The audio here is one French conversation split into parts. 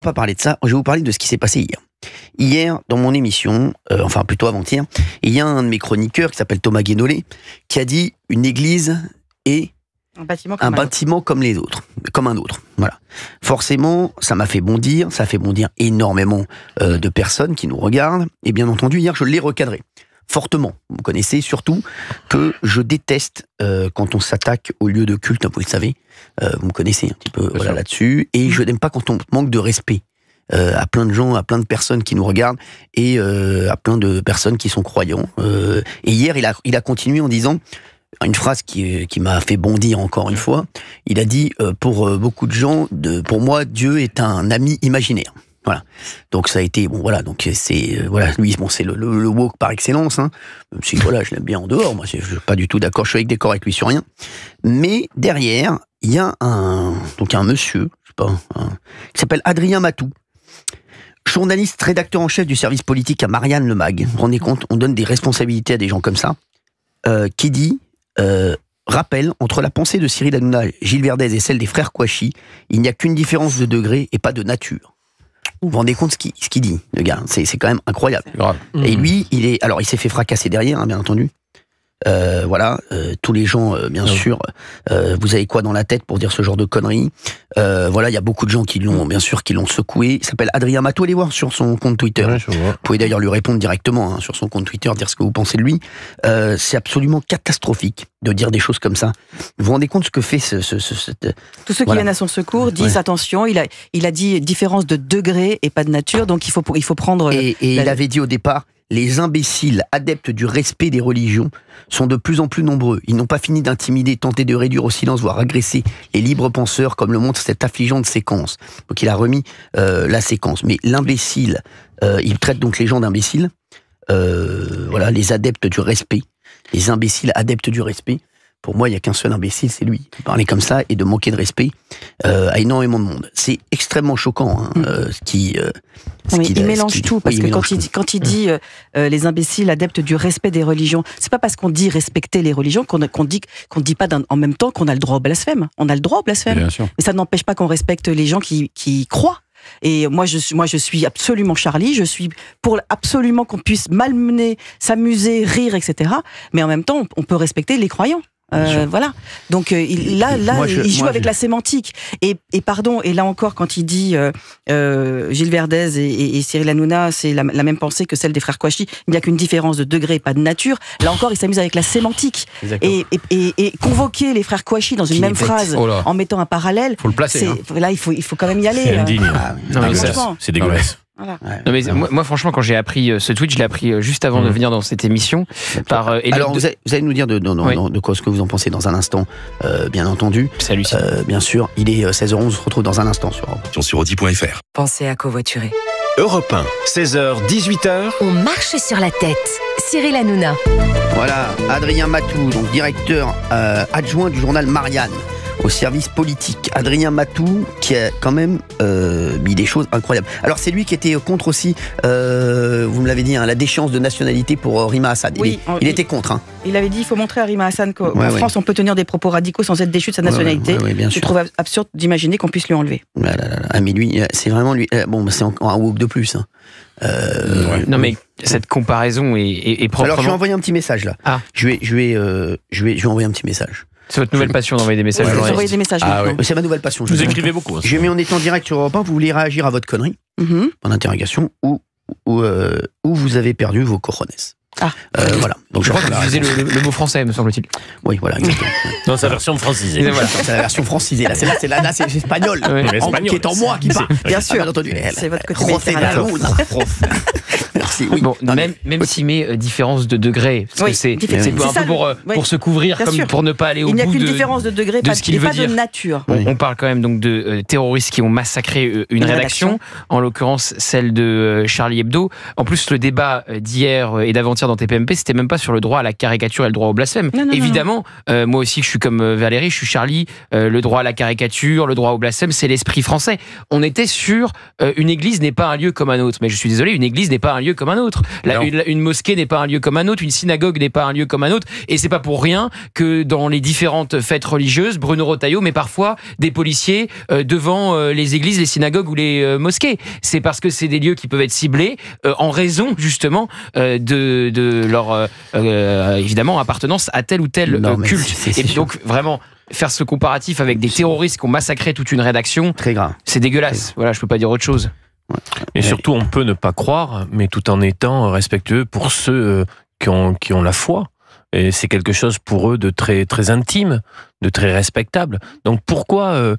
pas parler de ça. Je vais vous parler de ce qui s'est passé hier. Hier, dans mon émission, enfin plutôt avant-hier, il y a un de mes chroniqueurs qui s'appelle Thomas Guénolé qui a dit une église est un bâtiment comme les autres, comme un autre. Voilà. Forcément, ça m'a fait bondir, ça a fait bondir énormément de personnes qui nous regardent. Et bien entendu, hier, je l'ai recadré. Fortement. Vous connaissez surtout que je déteste quand on s'attaque au lieu de culte, vous le savez. Vous me connaissez un petit peu là-dessus. Et je n'aime pas quand on manque de respect à plein de gens, à plein de personnes qui nous regardent et à plein de personnes qui sont croyants. Et hier, il a continué en disant une phrase qui m'a fait bondir encore une fois. Il a dit pour beaucoup de gens, pour moi, Dieu est un ami imaginaire. Voilà. Donc ça a été donc c'est lui c'est le woke par excellence, hein. Même si je l'aime bien en dehors, moi je suis pas du tout d'accord, je suis d'accord avec lui sur rien. Mais derrière, il y a un monsieur, qui s'appelle Adrien Matou. Journaliste, rédacteur en chef du service politique à Marianne Le Mag. Vous vous rendez compte, on donne des responsabilités à des gens comme ça, qui dit rappel, entre la pensée de Cyril Hanouna, Gilles Verdez et celle des frères Kouachi, il n'y a qu'une différence de degré et pas de nature. Vous vous rendez compte ce qu'il dit, le gars, c'est quand même incroyable. Et lui, il s'est fait fracasser derrière, hein, bien entendu. Tous les gens, bien sûr, vous avez quoi dans la tête pour dire ce genre de conneries. Il y a beaucoup de gens qui l'ont secoué. Il s'appelle Adrien Matou, allez voir sur son compte Twitter. Vous pouvez d'ailleurs lui répondre directement sur son compte Twitter, dire ce que vous pensez de lui. C'est absolument catastrophique de dire des choses comme ça. Vous vous rendez compte ce que fait tous ceux qui viennent à son secours disent attention, il a dit différence de degré et pas de nature, donc il faut prendre... Et il avait dit au départ, les imbéciles adeptes du respect des religions sont de plus en plus nombreux. Ils n'ont pas fini d'intimider, tenter de réduire au silence, voire agresser les libres penseurs, comme le montre cette affligeante séquence. Donc il a remis la séquence. Mais l'imbécile, il traite donc les gens d'imbéciles, les adeptes du respect, les imbéciles adeptes du respect. Pour moi, il n'y a qu'un seul imbécile, c'est lui. De parler comme ça et de manquer de respect à énormément de monde. C'est extrêmement choquant, il mélange tout, parce que quand il dit les imbéciles adeptes du respect des religions, c'est pas parce qu'on dit respecter les religions qu'on dit pas en même temps qu'on a le droit au blasphème. On a le droit au blasphème, mais ça n'empêche pas qu'on respecte les gens qui croient. Et moi je suis absolument Charlie, je suis pour absolument qu'on puisse malmener, s'amuser, rire, etc. Mais en même temps, on peut respecter les croyants. Donc il joue avec la sémantique et là encore quand il dit Gilles Verdez et Cyril Hanouna, c'est la même pensée que celle des frères Kouachi, il n'y a qu'une différence de degré, pas de nature. Là encore il s'amuse avec la sémantique et convoquer les frères Kouachi dans une même phrase en mettant un parallèle, faut le placer, là il faut quand même y aller. C'est indigne. C'est dégueulasse. Voilà. Non mais moi franchement quand j'ai appris ce tweet, je l'ai appris juste avant de venir dans cette émission par Alors vous allez nous dire de quoi ce que vous en pensez dans un instant, bien entendu. Salut. Bien sûr, il est 16h11, on se retrouve dans un instant sur Audi.fr. Pensez à covoiturer. Europe 1, 16h, 18h. On marche sur la tête. Cyril Hanouna. Voilà, Adrien Matou, donc directeur adjoint du journal Marianne, au service politique. Adrien Matou, qui a quand même mis des choses incroyables. Alors c'est lui qui était contre aussi, vous me l'avez dit, la déchéance de nationalité pour Rima Assad. Il était contre. Il avait dit il faut montrer à Rima Hassan qu'en France on peut tenir des propos radicaux sans être déchu de sa nationalité. Je trouve absurde d'imaginer qu'on puisse lui enlever. Mais lui, c'est vraiment lui. C'est un woke de plus. Non mais cette comparaison est proprement... Alors je vais envoyer un petit message là. Je vais envoyer un petit message. C'est votre nouvelle passion d'envoyer des messages. Envoyer des messages. C'est ma nouvelle passion. Vous écrivez beaucoup. Je mets en étant direct sur Europe 1. Vous voulez réagir à votre connerie en interrogation ou vous avez perdu vos cojones. Voilà. Donc je crois que vous utilisez le mot français, me semble-t-il. Oui, voilà, exactement. Non, c'est la version francisée. Voilà. C'est la version francisée. Là, c'est espagnol. Qui est en moi qui parle. Bien sûr. Bien entendu. C'est votre côté méditerranéen. Merci. Oui. Bon, même s'il met différence de degré, parce que c'est un peu pour se couvrir, comme pour ne pas aller au bout de... Il n'y a qu'une différence de degré, pas de nature. On parle quand même donc de terroristes qui ont massacré une rédaction, en l'occurrence celle de Charlie Hebdo. En plus, le débat d'hier et d'avant-hier dans TPMP, c'était même pas sur le droit à la caricature et le droit au blasphème. Évidemment, moi aussi, je suis comme Valérie, je suis Charlie, le droit à la caricature, le droit au blasphème, c'est l'esprit français. On était sur une église n'est pas un lieu comme un autre, mais je suis désolé, une église n'est pas un lieu comme un autre. Une mosquée n'est pas un lieu comme un autre, une synagogue n'est pas un lieu comme un autre, et c'est pas pour rien que dans les différentes fêtes religieuses, Bruno Retailleau met parfois des policiers devant les églises, les synagogues ou les mosquées. C'est parce que c'est des lieux qui peuvent être ciblés en raison justement de leur évidemment appartenance à tel ou tel culte. Et donc vraiment faire ce comparatif avec des terroristes qui ont massacré toute une rédaction, très grave. C'est dégueulasse. Voilà, je peux pas dire autre chose. Et surtout, on peut ne pas croire, mais tout en étant respectueux pour ceux qui ont la foi. Et c'est quelque chose pour eux de très, très intime, de très respectable. Donc pourquoi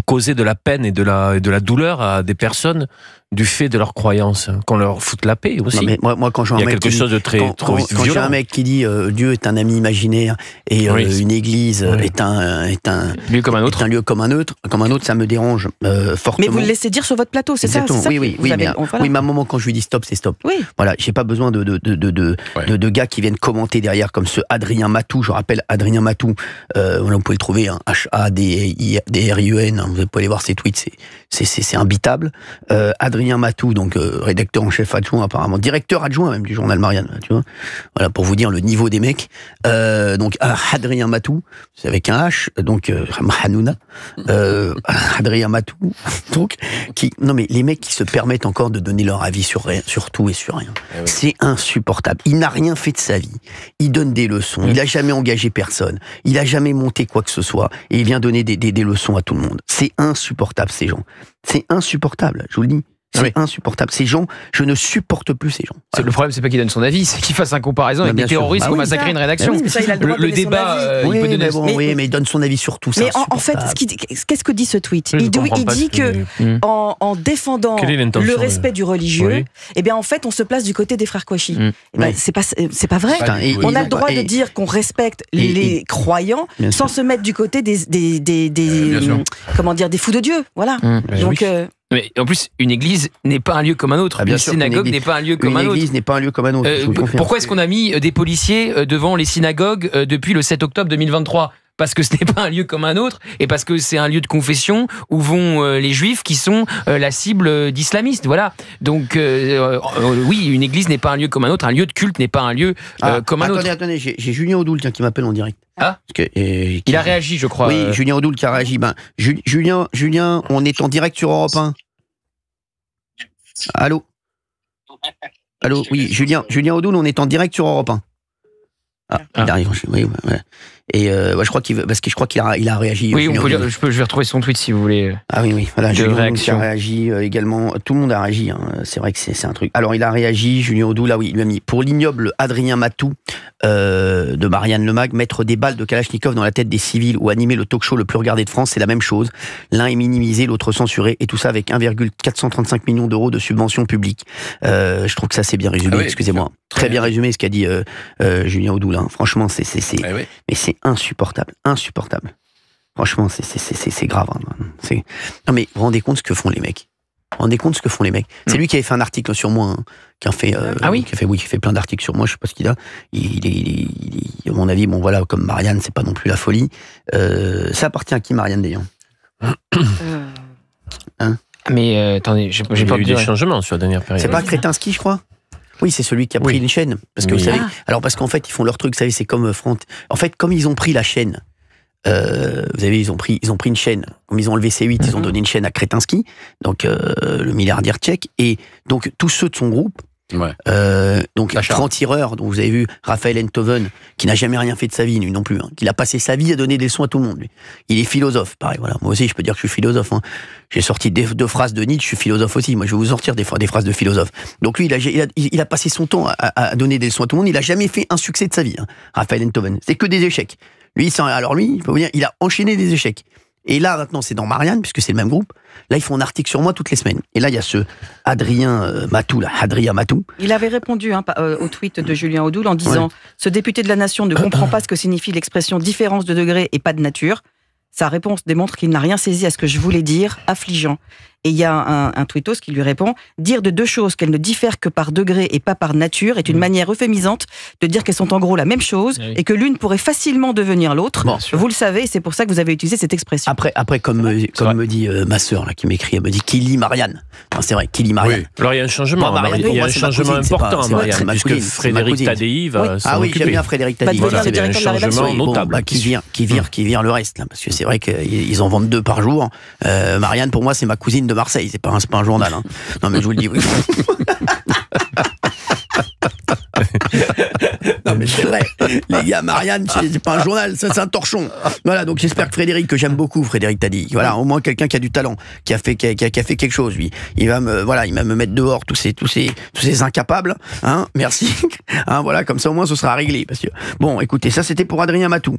causer de la peine et de la douleur à des personnes du fait de leur croyance, qu'on leur foute la paix aussi. Non, mais moi, quand j'ai un mec quand j'ai un mec qui dit Dieu est un ami imaginaire et une église est un lieu comme un autre, un lieu comme un autre, ça me dérange fortement. Mais vous le laissez dire sur votre plateau, c'est ça, Oui, mais à un moment quand je lui dis stop, c'est stop. Oui. Voilà, j'ai pas besoin de gars qui viennent commenter derrière comme ce Adrien Matou. Je rappelle Adrien Matou. Vous pouvez le trouver, HADRIEN. Vous pouvez aller voir ses tweets, c'est imbitable. Adrien Matou, donc rédacteur en chef adjoint apparemment, directeur adjoint même du journal Marianne, tu vois. Voilà pour vous dire le niveau des mecs. Donc Adrien Matou, c'est avec un H, donc Hanouna, Adrien Matou, donc non mais les mecs qui se permettent encore de donner leur avis sur rien, sur tout et sur rien, c'est insupportable. Il n'a rien fait de sa vie, il donne des leçons, il a jamais engagé personne, il a jamais monté quoi que ce soit et il vient donner des leçons à tout le monde. C'est insupportable ces gens. C'est insupportable, je vous le dis. C'est insupportable. Ces gens, je ne supporte plus ces gens. Voilà. Le problème, c'est pas qu'il donne son avis, c'est qu'il fasse un comparaison avec des terroristes qui ont massacré une rédaction. Le débat, il peut donner mais il donne son avis sur tout ça. Mais en fait, qu'est-ce que dit ce tweet ? Il dit que en défendant le respect du religieux, eh bien en fait, on se place du côté des frères Kouachi. C'est pas vrai. On a le droit de dire qu'on respecte les croyants sans se mettre du côté des fous de Dieu. Voilà. Donc mais en plus, une église n'est pas un lieu comme un autre. Une synagogue n'est pas un lieu comme un autre. Une église n'est pas un lieu comme un autre. Pourquoi est-ce qu'on a mis des policiers devant les synagogues depuis le 7 octobre 2023 ? Parce que ce n'est pas un lieu comme un autre, et parce que c'est un lieu de confession où vont les juifs qui sont la cible d'islamistes. Voilà. Donc, oui, une église n'est pas un lieu comme un autre, un lieu de culte n'est pas un lieu comme un autre. Attendez, j'ai Julien Audoul qui m'appelle en direct. Ah, il a réagi, je crois. Oui, Julien Audoul qui a réagi. Julien, on est en direct sur Europe 1. Allô, oui, Julien Audoul, on est en direct sur Europe 1. Il arrive, oui. Et je crois qu'il a réagi. Oui, je vais retrouver son tweet si vous voulez. Ah oui, voilà. Julien qui a réagi également. Tout le monde a réagi. C'est vrai que c'est un truc. Alors il a réagi. Julien Audoul, là oui, il lui a mis pour l'ignoble Adrien Matou de Marianne Lemag, mettre des balles de Kalachnikov dans la tête des civils ou animer le talk-show le plus regardé de France, c'est la même chose. L'un est minimisé, l'autre censuré, et tout ça avec 1,435 millions d'euros de subventions publiques. Je trouve que ça c'est bien résumé. Excusez-moi. Très bien résumé ce qu'a dit Julien Audoul. Franchement, mais c'est insupportable. Franchement, c'est grave. Non, mais vous vous rendez compte ce que font les mecs. C'est lui qui avait fait un article sur moi, qui a fait, qui fait plein d'articles sur moi. Je sais pas ce qu'il a. Il à mon avis, bon voilà, comme Marianne, c'est pas non plus la folie. Ça appartient à qui, Marianne d'ailleurs Mais attendez, j'ai pas eu des changements sur la dernière période. C'est pas Kretinsky, je crois. Oui, c'est celui qui a pris une chaîne. Parce que vous savez, parce qu'en fait, ils font leur truc, vous savez, c'est comme en fait, comme ils ont pris la chaîne, vous savez, ils ont pris une chaîne, comme ils ont enlevé C8, ils ont donné une chaîne à Kretinsky, donc le milliardaire tchèque, et donc tous ceux de son groupe, donc franc-tireur, dont vous avez vu Raphaël Enthoven, qui n'a jamais rien fait de sa vie, lui non plus, qui a passé sa vie à donner des leçons à tout le monde. Lui. Il est philosophe, pareil. Voilà. Moi aussi, je peux dire que je suis philosophe. J'ai sorti deux phrases de Nietzsche, je suis philosophe aussi. Moi, je vais vous sortir des phrases de philosophe. Donc lui, il a passé son temps à donner des leçons à tout le monde. Il a jamais fait un succès de sa vie, Raphaël Enthoven. C'est que des échecs. Lui, il faut vous dire, il a enchaîné des échecs. Et là, maintenant, c'est dans Marianne, puisque c'est le même groupe. Là, ils font un article sur moi toutes les semaines. Et là, il y a ce Adrien Matou. Il avait répondu au tweet de Julien Audoul en disant « Ce député de la Nation ne comprend pas ce que signifie l'expression différence de degré et pas de nature. Sa réponse démontre qu'il n'a rien saisi à ce que je voulais dire, affligeant. Et il y a un tweetos qui lui répond « Dire de deux choses qu'elles ne diffèrent que par degré et pas par nature est une manière euphémisante de dire qu'elles sont en gros la même chose et que l'une pourrait facilement devenir l'autre. Vous le savez, et c'est pour ça que vous avez utilisé cette expression. » Après comme me dit ma sœur là, qui m'écrit, elle me dit « Qui lit Marianne ?» C'est vrai, qui lit Marianne. Oui. Alors il y a un changement, il y a un changement important à Marianne, puisque Frédéric Tadei va s'en occuper. Oui, j'aime bien Frédéric Tadei. Voilà, il y a un changement notable. Qui vire le reste, là, parce que c'est vrai qu'ils en vendent 2 par jour. Marianne, pour moi, c'est ma cousine de Marseille, c'est pas un journal. Hein. Non, mais je vous le dis, oui. Non mais c'est vrai, les gars, Marianne, c'est pas un journal, ça c'est un torchon. Voilà, donc j'espère que Frédéric, que j'aime beaucoup, Frédéric Tadei, voilà, au moins quelqu'un qui a du talent, qui a fait quelque chose, lui. Il va me mettre dehors tous ces incapables, hein, merci. Hein, voilà, comme ça au moins ce sera réglé. Parce que bon, écoutez, ça c'était pour Adrien Matou.